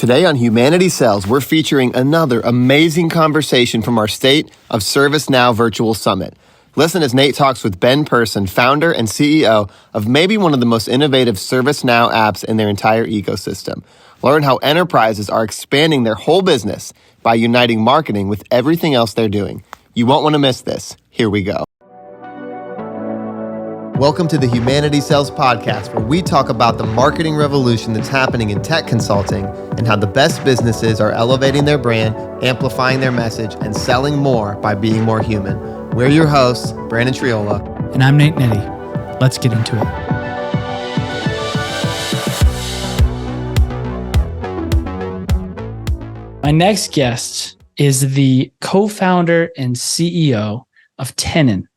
Today on Humanity Sells, we're featuring another amazing conversation from our State of ServiceNow Virtual Summit. Listen as Nate talks with Ben Person, founder and CEO of maybe one of the most innovative ServiceNow apps in their entire ecosystem. Learn how enterprises are expanding their whole business by uniting marketing with everything else they're doing. You won't want to miss this. Here we go. Welcome to the Humanity Sells podcast, where we talk about the marketing revolution that's happening in tech consulting and how the best businesses are elevating their brand, amplifying their message, and selling more by being more human. We're your hosts, Brandon Triola. And I'm Nate Nitty. Let's get into it. My next guest is the co-founder and CEO of Tenon.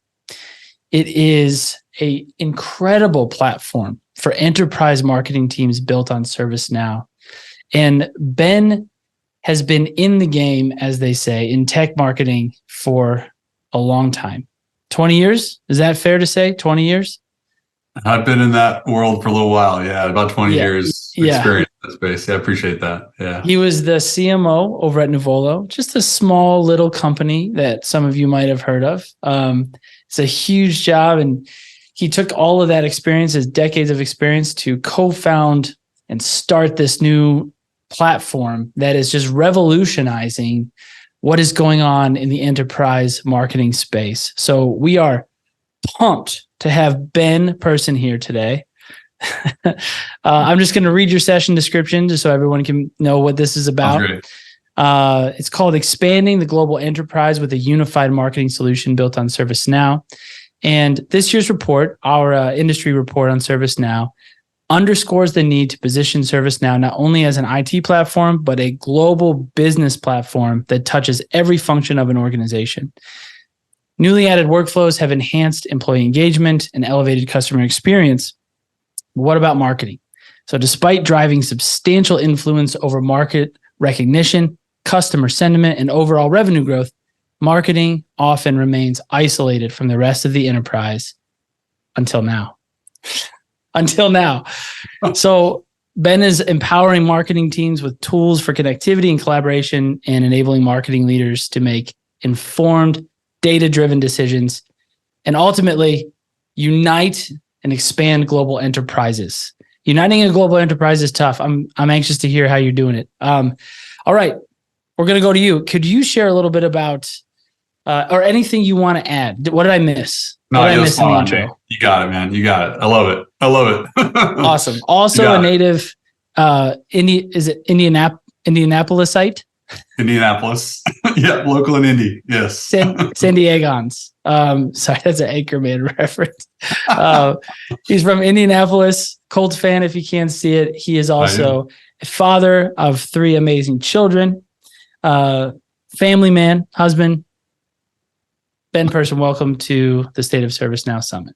It is an incredible platform for enterprise marketing teams built on ServiceNow. And Ben has been in the game, as they say, in tech marketing for a long time. 20 years? Is that fair to say? 20 years? I've been in that world for a little while. Yeah, about 20 years experience in that space. Yeah, I appreciate that. Yeah. He was the CMO over at Nuvolo, just a small little company that some of you might have heard of. It's a huge job, and he took all of that experience, his decades of experience, to co-found and start this new platform that is just revolutionizing what is going on in the enterprise marketing space. So we are pumped to have Ben Person here today. I'm just going to read your session description just so everyone can know what this is about. It's called Expanding the Global Enterprise with a Unified Marketing Solution Built on ServiceNow. And this year's report, our industry report on ServiceNow, underscores the need to position ServiceNow not only as an IT platform, but a global business platform that touches every function of an organization. Newly added workflows have enhanced employee engagement and elevated customer experience. What about marketing? So despite driving substantial influence over market recognition, customer sentiment, and overall revenue growth, marketing often remains isolated from the rest of the enterprise until now. So Ben is empowering marketing teams with tools for connectivity and collaboration and enabling marketing leaders to make informed, data-driven decisions and ultimately unite and expand global enterprises. Uniting a global enterprise is tough. I'm anxious to hear how you're doing it. All right, we're going to go to you. Could you share a little bit about or anything you want to add? What did I miss? No, what did I miss in the intro? You got it, man. You got it. I love it. Awesome. Also a native Indianapolisite? Indianapolis. Yeah, local in Indy. Yes. San Diegans. Sorry, that's an Anchorman reference. He's from Indianapolis. Colts fan, if you can't see it. He is also a father of 3 amazing children. Family man, husband. Ben Person, welcome to the State of ServiceNow Summit.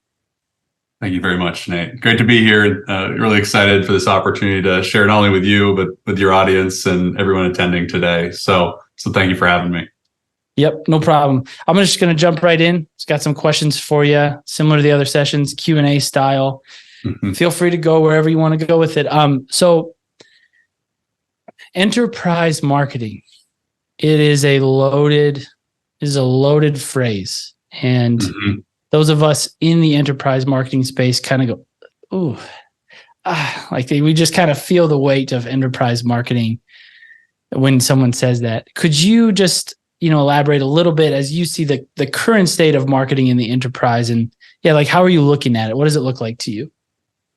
Thank you very much, Nate. Great to be here. Really excited for this opportunity to share not only with you, but with your audience and everyone attending today. So thank you for having me. Yep, no problem. I'm just going to jump right in. It's got some questions for you, similar to the other sessions, Q&A style. Mm-hmm. Feel free to go wherever you want to go with it. So enterprise marketing, it is a loaded phrase. And those of us in the enterprise marketing space kind of go, ooh, we just kind of feel the weight of enterprise marketing when someone says that. Could you just, elaborate a little bit as you see the current state of marketing in the enterprise, and how are you looking at it? What does it look like to you?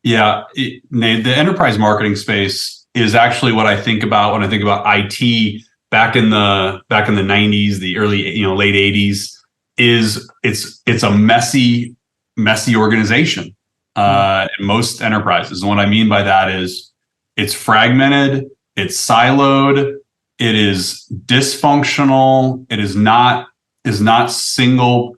Yeah, Nate, the enterprise marketing space is actually what I think about when I think about IT back in the 90s, the early, late 80s. It's a messy organization in most enterprises. And what I mean by that is it's fragmented, it's siloed, it is dysfunctional, it is not single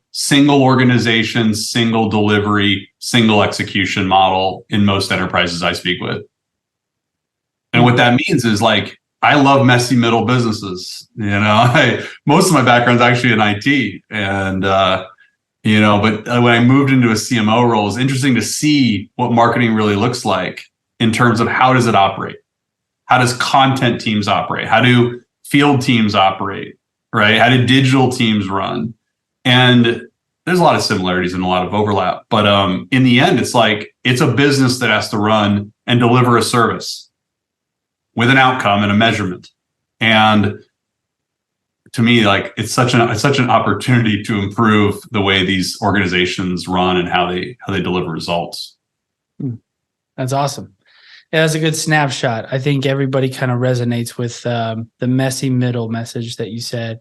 organization, single delivery, single execution model in most enterprises I speak with. And what that means is I love messy middle businesses. Most of my background is actually in IT, and but when I moved into a CMO role, it's interesting to see what marketing really looks like in terms of how does it operate. How does content teams operate? How do field teams operate, right? How do digital teams run? And there's a lot of similarities and a lot of overlap. But in the end, it's like it's a business that has to run and deliver a service with an outcome and a measurement. And to me, like it's such an opportunity to improve the way these organizations run and how they deliver results. That's awesome. Yeah, that's a good snapshot. I think everybody kind of resonates with the messy middle message that you said.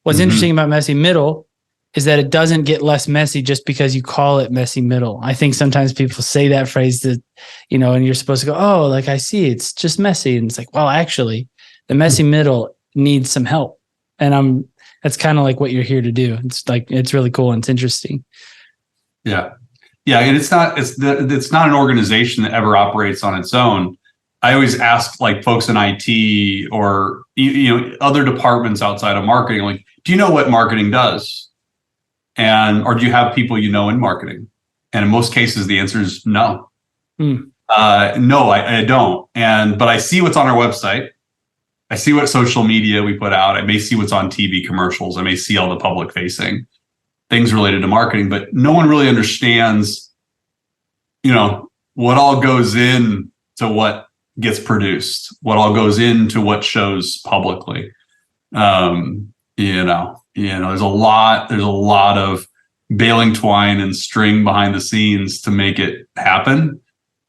What's interesting about messy middle is that it doesn't get less messy just because you call it messy middle. I think sometimes people say that phrase that, and you're supposed to go, oh, like I see, it's just messy. And it's like, well, actually, the messy middle needs some help. And that's kind of like what you're here to do. It's like, it's really cool and it's interesting. Yeah. Yeah. And it's not an organization that ever operates on its own. I always ask like folks in IT or, other departments outside of marketing, like, do you know what marketing does? Or do you have people in marketing? And in most cases, the answer is no. No, I don't. But I see what's on our website. I see what social media we put out. I may see what's on TV commercials. I may see all the public facing things related to marketing, but no one really understands, what all goes in to what gets produced, what all goes into what shows publicly. There's a lot of baling twine and string behind the scenes to make it happen.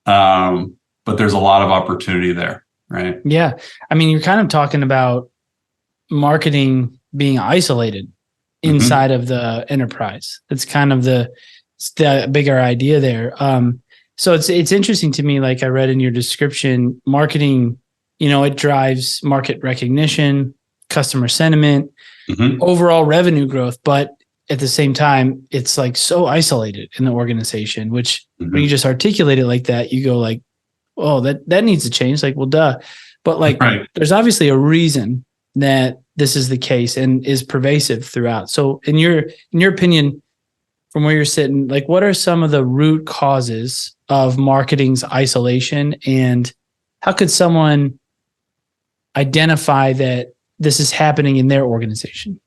But there's a lot of opportunity there, right? Yeah. I mean, you're kind of talking about marketing being isolated inside of the enterprise. It's kind of the bigger idea there. So it's interesting to me, like I read in your description, marketing, it drives market recognition, customer sentiment, overall revenue growth, but at the same time, it's like so isolated in the organization, which when you just articulate it like that, you go like, oh, that needs to change. Like, well, duh. But like, There's obviously a reason that this is the case and is pervasive throughout. So in your opinion, from where you're sitting, like what are some of the root causes of marketing's isolation, and how could someone identify that this is happening in their organization?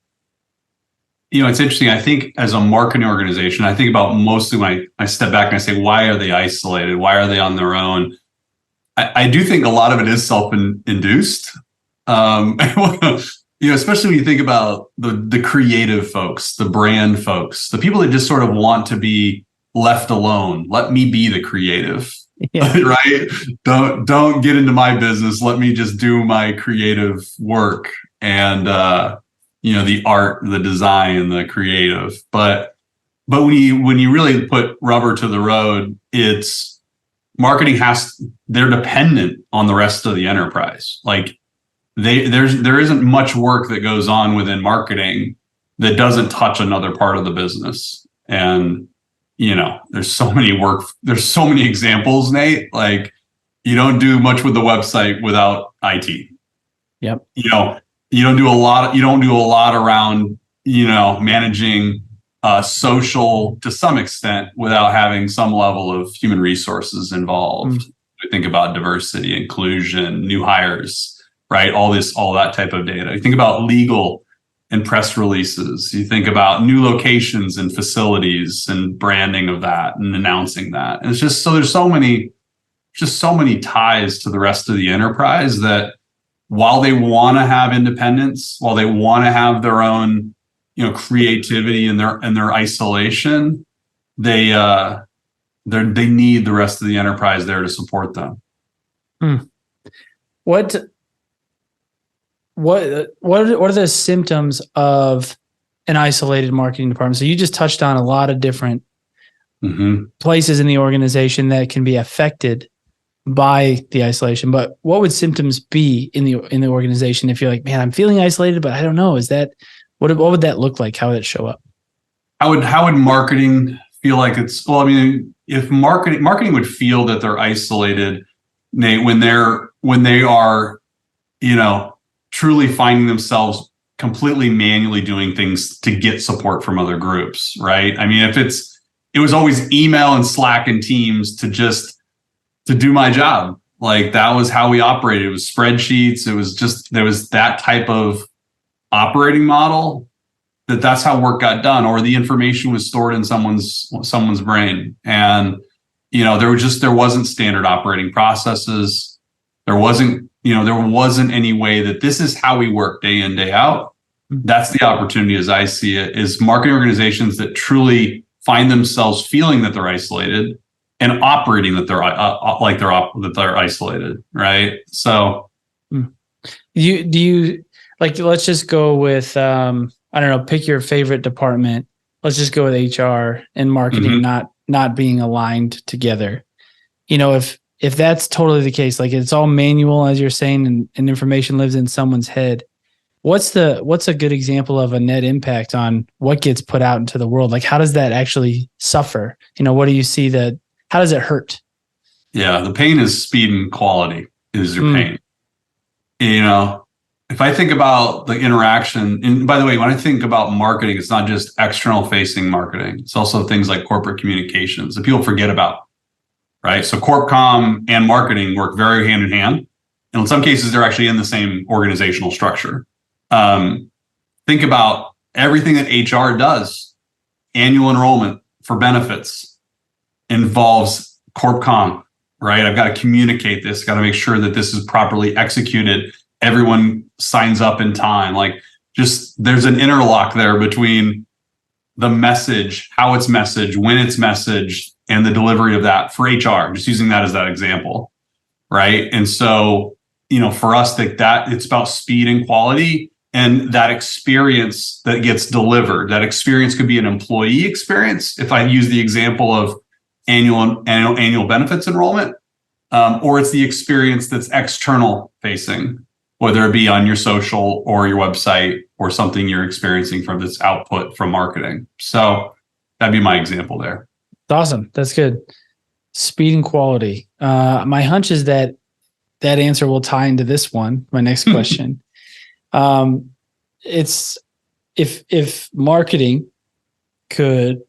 It's interesting. I think as a marketing organization, I think about mostly when I step back and I say, why are they isolated? Why are they on their own? I do think a lot of it is self-induced. Especially when you think about the creative folks, the brand folks, the people that just sort of want to be left alone. Let me be the creative, right? Don't get into my business. Let me just do my creative work and, the art, the design, the creative. But when you really put rubber to the road, it's marketing they're dependent on the rest of the enterprise. Like there isn't much work that goes on within marketing that doesn't touch another part of the business. And, there's so many examples, Nate, like you don't do much with the website without IT. Yep. You don't do a lot around, managing social to some extent without having some level of human resources involved. I think about diversity, inclusion, new hires, right? All that type of data. You think about legal and press releases. You think about new locations and facilities and branding of that and announcing that. And it's just, so there's so many ties to the rest of the enterprise that while they want to have independence, while they want to have their own, creativity and their isolation, they need the rest of the enterprise there to support them. What are the symptoms of an isolated marketing department? So you just touched on a lot of different places in the organization that can be affected by the isolation. But what would symptoms be in the organization if you're like, man, I'm feeling isolated, but I don't know. What would that look like? How would it show up? How would marketing feel like it's? Well, I mean, if marketing would feel that they're isolated, Nate, when they are, truly finding themselves completely manually doing things to get support from other groups, right? I mean, it was always email and Slack and Teams to do my job. Like that was how we operated. It was spreadsheets. It was just, there was that type of operating model that's how work got done, or the information was stored in someone's brain. And, there wasn't standard operating processes. There wasn't any way that this is how we work day in, day out. That's the opportunity as I see it, is marketing organizations that truly find themselves feeling that they're isolated and operating that they're isolated, right? So, do you like? Let's just go with I don't know. Pick your favorite department. Let's just go with HR and marketing not being aligned together. If that's totally the case, like it's all manual, as you're saying, and information lives in someone's head. What's a good example of a net impact on what gets put out into the world? Like, how does that actually suffer? What do you see how does it hurt? Yeah, the pain is speed and quality is your pain. If I think about the interaction, and by the way, when I think about marketing, it's not just external facing marketing. It's also things like corporate communications that people forget about, right? So corp comm and marketing work very hand in hand. And in some cases, they're actually in the same organizational structure. Think about everything that HR does. Annual enrollment for benefits involves corp comm, right? I've got to communicate this, got to make sure that this is properly executed. Everyone signs up in time. Like, just there's an interlock there between the message, how it's messaged, when it's messaged, and the delivery of that for HR, just using that as that example, right? And so, for us, that it's about speed and quality and that experience that gets delivered. That experience could be an employee experience, if I use the example of annual benefits enrollment, or it's the experience that's external facing, whether it be on your social or your website or something you're experiencing from this output from marketing. So that'd be my example there. Awesome. That's good. Speed and quality. My hunch is that answer will tie into this one, my next question. It's if marketing could,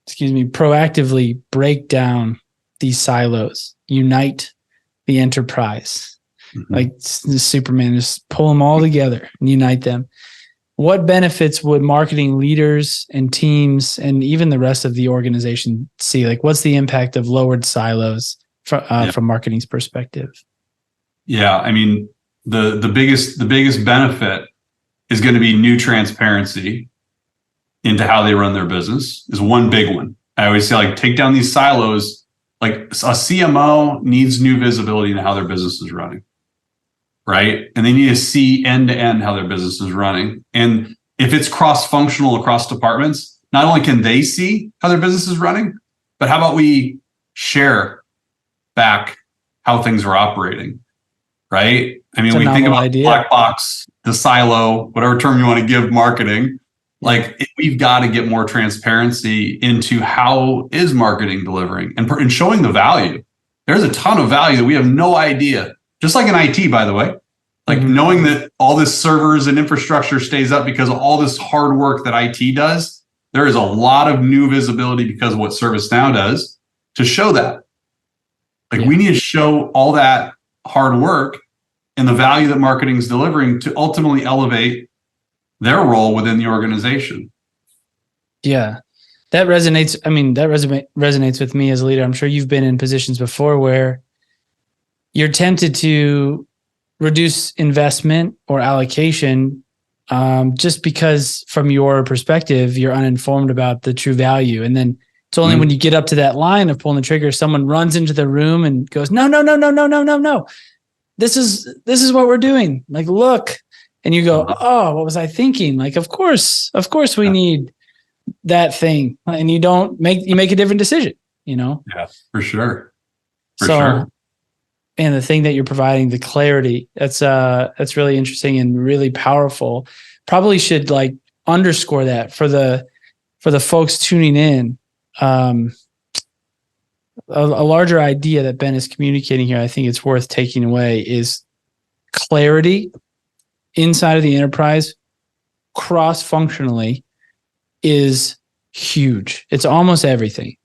proactively break down these silos, unite the enterprise, like Superman, just pull them all together and unite them. What benefits would marketing leaders and teams and even the rest of the organization see? Like, what's the impact of lowered silos from marketing's perspective? Yeah, I mean, the biggest benefit is going to be new transparency into how they run their business is one big one. I always say, like, take down these silos. Like, a CMO needs new visibility into how their business is running, right? And they need to see end to end how their business is running. And if it's cross-functional across departments, not only can they see how their business is running, but how about we share back how things are operating, right? I mean, we think about black box, the silo, whatever term you want to give marketing, like we've got to get more transparency into how is marketing delivering and showing the value. There's a ton of value that we have no idea. Just like in IT, by the way, like knowing that all this servers and infrastructure stays up because of all this hard work that IT does, there is a lot of new visibility because of what ServiceNow does to show that. Like we need to show all that hard work and the value that marketing is delivering to ultimately elevate their role within the organization. Yeah, that resonates. I mean, that resonates with me as a leader. I'm sure you've been in positions before where you're tempted to reduce investment or allocation just because from your perspective, you're uninformed about the true value. And then it's only when you get up to that line of pulling the trigger, someone runs into the room and goes, no. This is what we're doing. Like, look. And you go, oh, what was I thinking? Like, of course we need that thing. And you make a different decision, Yeah, for sure. And the thing that you're providing, the clarity, that's really interesting and really powerful. Probably should like underscore that for the folks tuning in. A larger idea that Ben is communicating here, I think it's worth taking away, is clarity inside of the enterprise, cross-functionally, is huge. It's almost everything.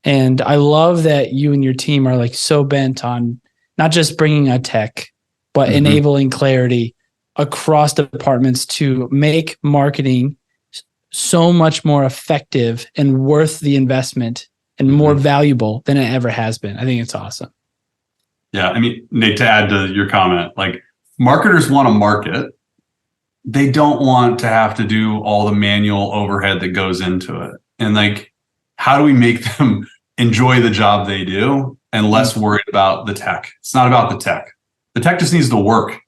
And I love that you and your team are like so bent on not just bringing a tech, but enabling clarity across departments to make marketing so much more effective and worth the investment and more valuable than it ever has been. I think it's awesome. Yeah. I mean, Nate, to add to your comment, like marketers want to market. They don't want to have to do all the manual overhead that goes into it. And like, how do we make them enjoy the job they do and less worried about the tech? It's not about the tech. The tech just needs to work.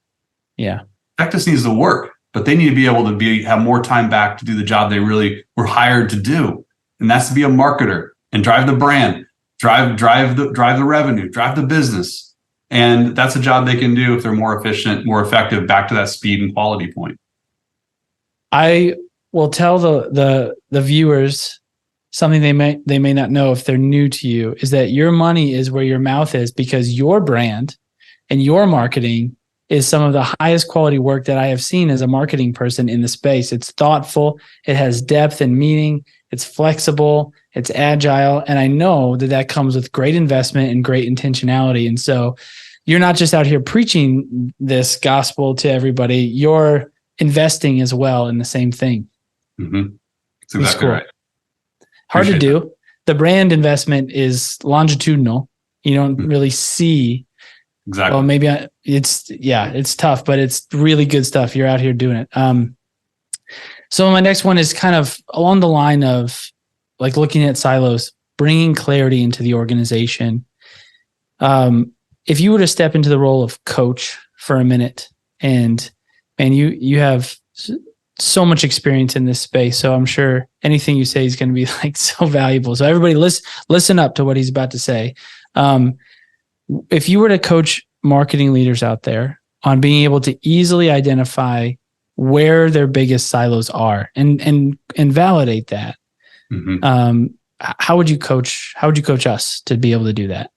Yeah. Tech just needs to work, but they need to be able to have more time back to do the job they really were hired to do. And that's to be a marketer and drive the brand, drive the revenue, drive the business. And that's a job they can do if they're more efficient, more effective, back to that speed and quality point. I will tell the viewers something they may not know if they're new to you, is that your money is where your mouth is, because your brand and your marketing is some of the highest quality work that I have seen as a marketing person in the space. It's thoughtful, it has depth and meaning, it's flexible, it's agile, and I know that comes with great investment and great intentionality. And so you're not just out here preaching this gospel to everybody, you're investing as well in the same thing. That's exactly right. Hard to do. The brand investment is longitudinal. You don't really see. Exactly. Well, maybe it's tough, but it's really good stuff. You're out here doing it. So my next one is kind of along the line of like looking at silos, bringing clarity into the organization. If you were to step into the role of coach for a minute, and you have so much experience in this space, so I'm sure anything you say is going to be like so valuable. So everybody listen up to what he's about to say. If you were to coach marketing leaders out there on being able to easily identify where their biggest silos are and validate that, how would you coach us to be able to do that?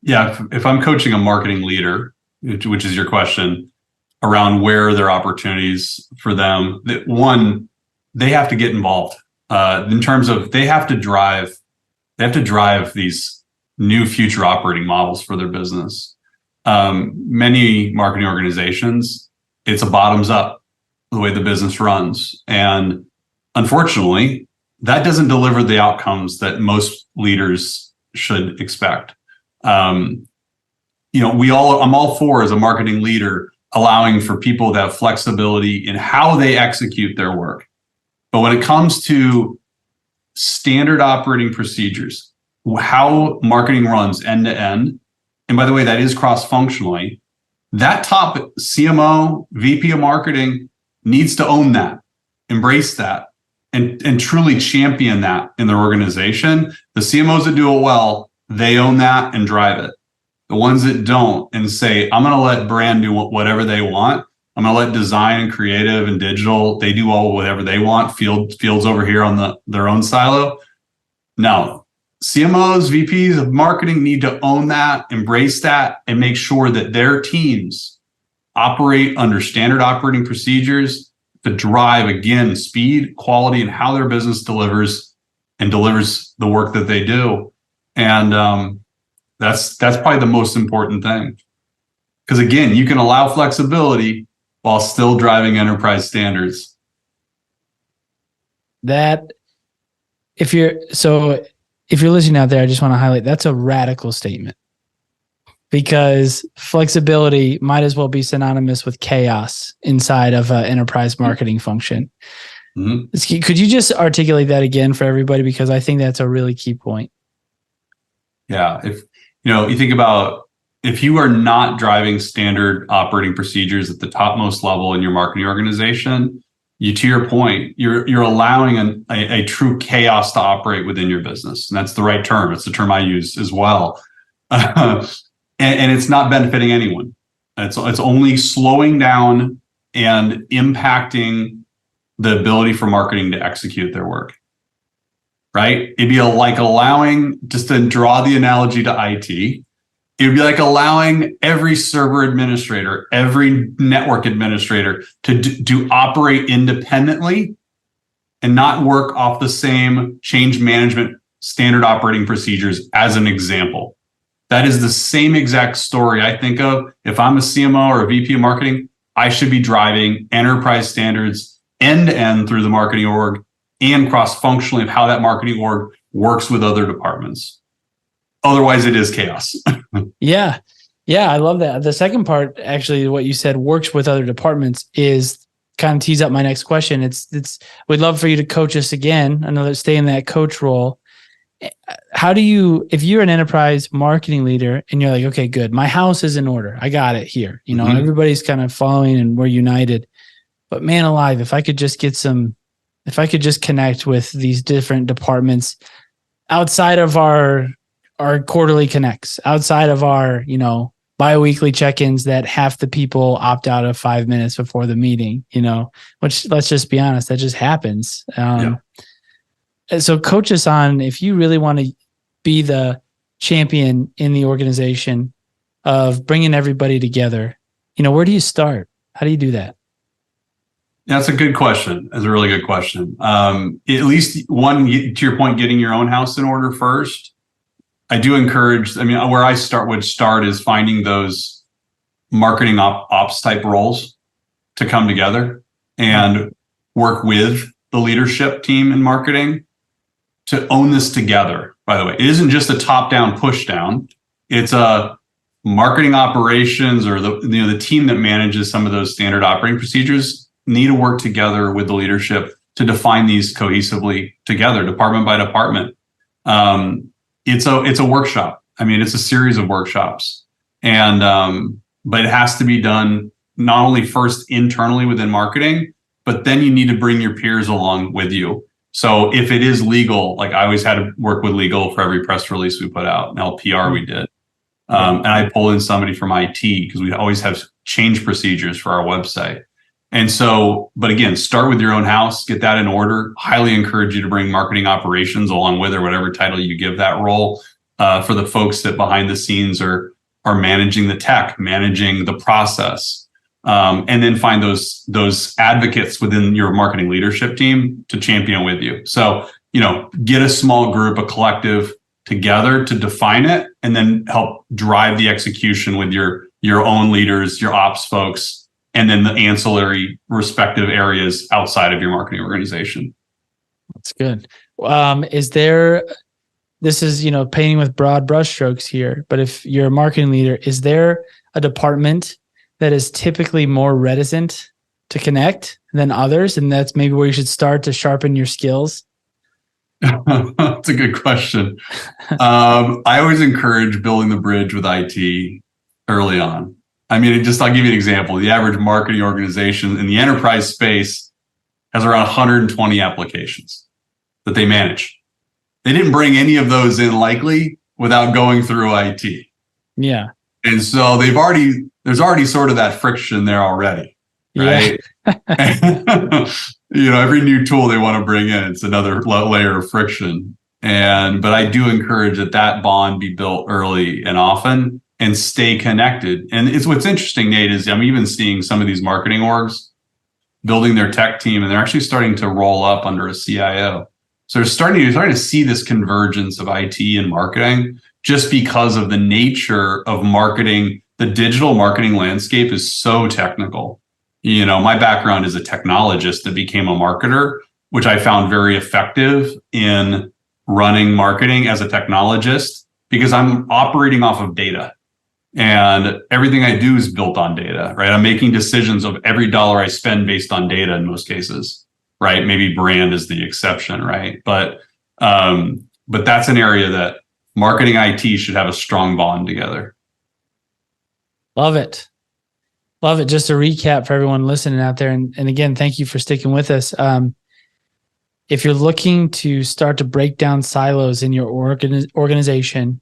Yeah, if I'm coaching a marketing leader, which is your question, around where are there opportunities for them, one, they have to get involved in terms of they have to drive these new future operating models for their business. Many marketing organizations, it's a bottoms up the way the business runs. And unfortunately, that doesn't deliver the outcomes that most leaders should expect. I'm all for, as a marketing leader, allowing for people to have flexibility in how they execute their work. But when it comes to standard operating procedures, how marketing runs end to end, and by the way, that is cross-functionally, that top CMO, VP of marketing needs to own that, embrace that, and truly champion that in their organization. The CMOs that do it well, they own that and drive it. The ones that don't and say, I'm going to let brand do whatever they want. I'm going to let design and creative and digital, they do all whatever they want. Fields over here on their own silo. No, CMOs, VPs of marketing need to own that, embrace that, and make sure that their teams operate under standard operating procedures to drive, again, speed, quality, and how their business delivers the work that they do. And that's probably the most important thing. Because again, you can allow flexibility while still driving enterprise standards. If you're listening out there, I just want to highlight that's a radical statement, because flexibility might as well be synonymous with chaos inside of an enterprise marketing function. Could you just articulate that again for everybody? Because I think that's a really key point. Yeah. If you think about, if you are not driving standard operating procedures at the topmost level in your marketing organization, to your point, you're allowing a true chaos to operate within your business. And that's the right term. It's the term I use as well. And it's not benefiting anyone. It's only slowing down and impacting the ability for marketing to execute their work. Right? It'd be like allowing, just to draw the analogy to IT, it would be like allowing every server administrator, every network administrator to operate independently and not work off the same change management standard operating procedures, as an example. That is the same exact story I think of. If I'm a CMO or a VP of marketing, I should be driving enterprise standards end to end through the marketing org and cross-functionally of how that marketing org works with other departments. Otherwise, it is chaos. Yeah. Yeah, I love that. The second part, actually, what you said, works with other departments, is kind of tease up my next question. We'd love for you to coach us again, stay in that coach role. How do you, if you're an enterprise marketing leader and you're like, okay, good, my house is in order, I got it here. Everybody's kind of following and we're united. But man alive, if I could just connect with these different departments outside of our quarterly connects, outside of our, bi-weekly check-ins that half the people opt out of 5 minutes before the meeting, which, let's just be honest, that just happens. So coach us on, if you really want to be the champion in the organization of bringing everybody together, where do you start? How do you do that? That's a good question. That's a really good question. At least one, to your point, getting your own house in order first. I do encourage, where I would start is finding those marketing ops type roles to come together and work with the leadership team in marketing to own this together. By the way, it isn't just a top down push down. It's a marketing operations or the team that manages some of those standard operating procedures need to work together with the leadership to define these cohesively together, department by department. It's a workshop. It's a series of workshops, but it has to be done not only first internally within marketing, but then you need to bring your peers along with you. So if it is legal, like I always had to work with legal for every press release we put out, and LPR we did. And I pull in somebody from IT because we always have change procedures for our website. And so, but again, start with your own house, get that in order. Highly encourage you to bring marketing operations along with, or whatever title you give that role, for the folks that behind the scenes are managing the tech, managing the process. And then find those advocates within your marketing leadership team to champion with you. So, get a small group, a collective together to define it, and then help drive the execution with your own leaders, your ops folks, and then the ancillary respective areas outside of your marketing organization. That's good. This is, painting with broad brushstrokes here, but if you're a marketing leader, is there a department that is typically more reticent to connect than others? And that's maybe where you should start to sharpen your skills? That's a good question. I always encourage building the bridge with IT early on. I'll give you an example. The average marketing organization in the enterprise space has around 120 applications that they manage. They didn't bring any of those in likely without going through IT. Yeah. And so there's already sort of that friction there already, right? Yeah. Every new tool they want to bring in, it's another layer of friction. But I do encourage that bond be built early and often, and stay connected. And it's what's interesting, Nate, is I'm even seeing some of these marketing orgs building their tech team, and they're actually starting to roll up under a CIO. So you're starting to see this convergence of IT and marketing just because of the nature of marketing. The digital marketing landscape is so technical. My background is a technologist that became a marketer, which I found very effective in running marketing as a technologist because I'm operating off of data. And everything I do is built on data, right? I'm making decisions of every dollar I spend based on data in most cases, right? Maybe brand is the exception, right? But that's an area that marketing IT should have a strong bond together. Love it. Love it. Just to recap for everyone listening out there. And again, thank you for sticking with us. If you're looking to start to break down silos in your organization,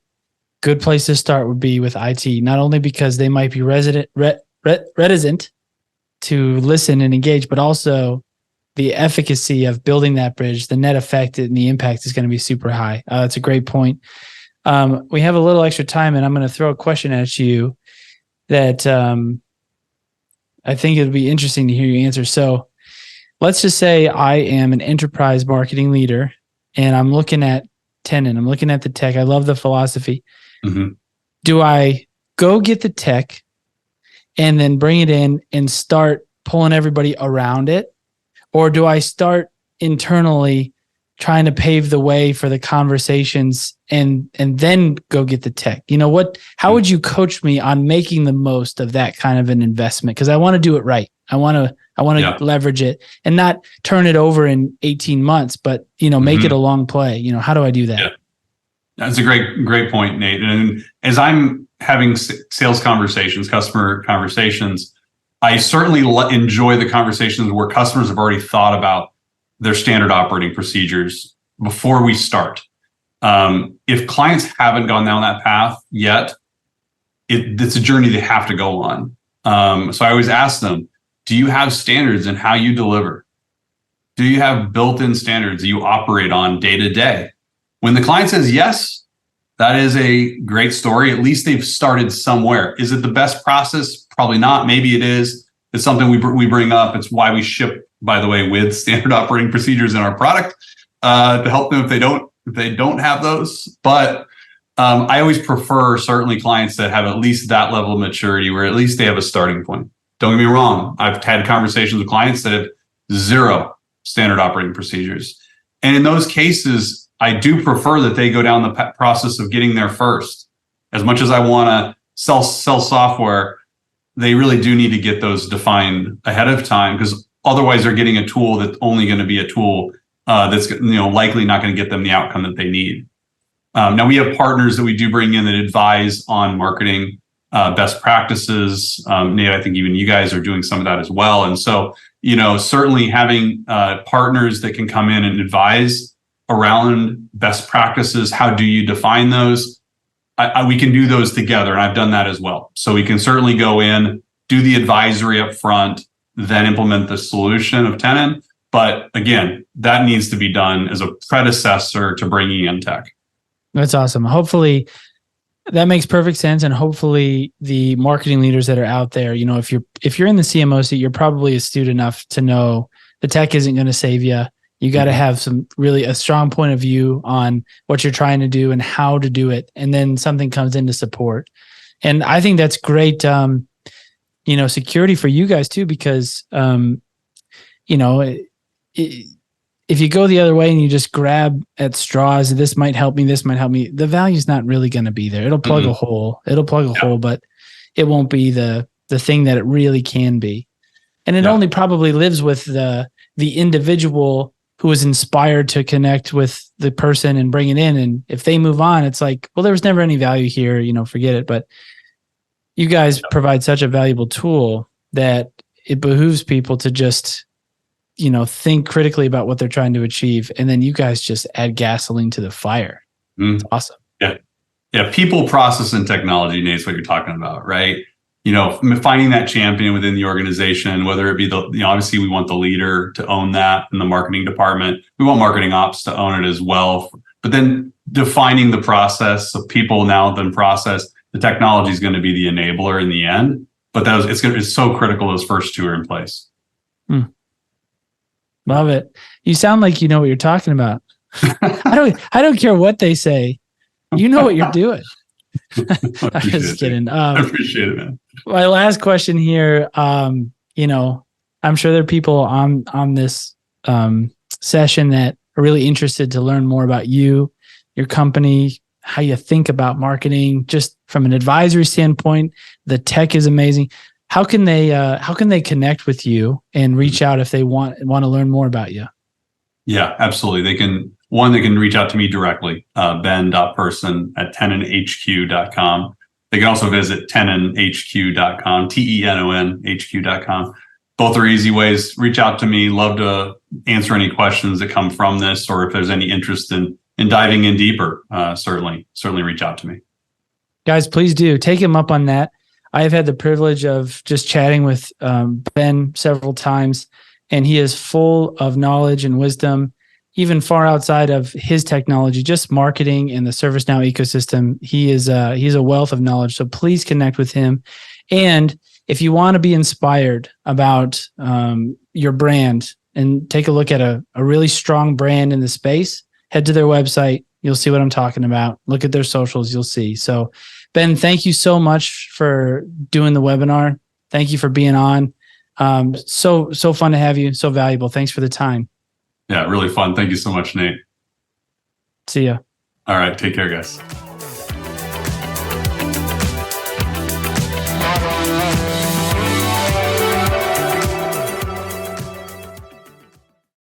good place to start would be with IT, not only because they might be reticent to listen and engage, but also the efficacy of building that bridge, the net effect and the impact is going to be super high. That's a great point. We have a little extra time, and I'm going to throw a question at you that I think it'd be interesting to hear you answer. So let's just say I am an enterprise marketing leader and I'm looking at Tenon. I'm looking at the tech. I love the philosophy. Mm-hmm. do I go get the tech and then bring it in and start pulling everybody around it? Or do I start internally trying to pave the way for the conversations and then go get the tech? How would you coach me on making the most of that kind of an investment? Because I want to do it right. I want to leverage it and not turn it over in 18 months, but make it a long play. How do I do that? Yeah. That's a great point, Nate. And as I'm having sales conversations, customer conversations, I certainly enjoy the conversations where customers have already thought about their standard operating procedures before we start. If clients haven't gone down that path yet, it's a journey they have to go on. So I always ask them, do you have standards in how you deliver? Do you have built-in standards that you operate on day to day? When the client says yes, that is a great story. At least they've started somewhere. Is it the best process? Probably not. Maybe it is. It's something we bring up. It's why we ship, by the way, with standard operating procedures in our product to help them if they don't have those. But I always prefer certainly clients that have at least that level of maturity where at least they have a starting point. Don't get me wrong. I've had conversations with clients that have zero standard operating procedures. And in those cases, I do prefer that they go down the process of getting there first. As much as I want to sell software, they really do need to get those defined ahead of time, because otherwise they're getting a tool that's only going to be a tool that's likely not going to get them the outcome that they need. Now we have partners that we do bring in that advise on marketing best practices. Nate, I think even you guys are doing some of that as well. And so, certainly having partners that can come in and advise around best practices. How do you define those? We can do those together, and I've done that as well. So we can certainly go in, do the advisory up front, then implement the solution of Tenon. But again, that needs to be done as a predecessor to bringing in tech. That's awesome. Hopefully that makes perfect sense. And hopefully the marketing leaders that are out there, if you're in the CMO seat, you're probably astute enough to know the tech isn't going to save you. You got to have a strong point of view on what you're trying to do and how to do it. And then something comes in to support. And I think that's great, security for you guys too, because, if you go the other way and you just grab at straws, this might help me, the value's not really going to be there. It'll plug a hole. Hole, but it won't be the thing that it really can be. And it only probably lives with the individual who was inspired to connect with the person and bring it in. And if they move on, it's like, well, there was never any value here, forget it. But you guys provide such a valuable tool that it behooves people to just, think critically about what they're trying to achieve. And then you guys just add gasoline to the fire. It's awesome. Yeah. Yeah. People, process, and technology, Nate, is what you're talking about, right? Finding that champion within the organization, whether it be obviously we want the leader to own that in the marketing department. We want marketing ops to own it as well. But then defining the process of people now, then process, the technology is going to be the enabler in the end. But it's so critical those first two are in place. Love it. You sound like you know what you're talking about. I don't care what they say. You know what you're doing. I'm just kidding. I appreciate it, man. My last question here, I'm sure there are people on this session that are really interested to learn more about you, your company, how you think about marketing, just from an advisory standpoint. The tech is amazing. How can they connect with you and reach out if they want to learn more about you? Yeah, absolutely. They can reach out to me directly, ben.person@tenonhq.com. They can also visit tenonhq.com, TENONHQ.com. Both are easy ways. Reach out to me. Love to answer any questions that come from this, or if there's any interest in diving in deeper, certainly reach out to me. Guys, please do take him up on that. I've had the privilege of just chatting with Ben several times, and he is full of knowledge and wisdom, even far outside of his technology, just marketing and the ServiceNow ecosystem. He's a wealth of knowledge. So please connect with him. And if you want to be inspired about your brand and take a look at a really strong brand in the space, head to their website. You'll see what I'm talking about. Look at their socials. You'll see. So Ben, thank you so much for doing the webinar. Thank you for being on. So fun to have you. So valuable. Thanks for the time. Yeah, really fun. Thank you so much, Nate. See ya. All right. Take care, guys.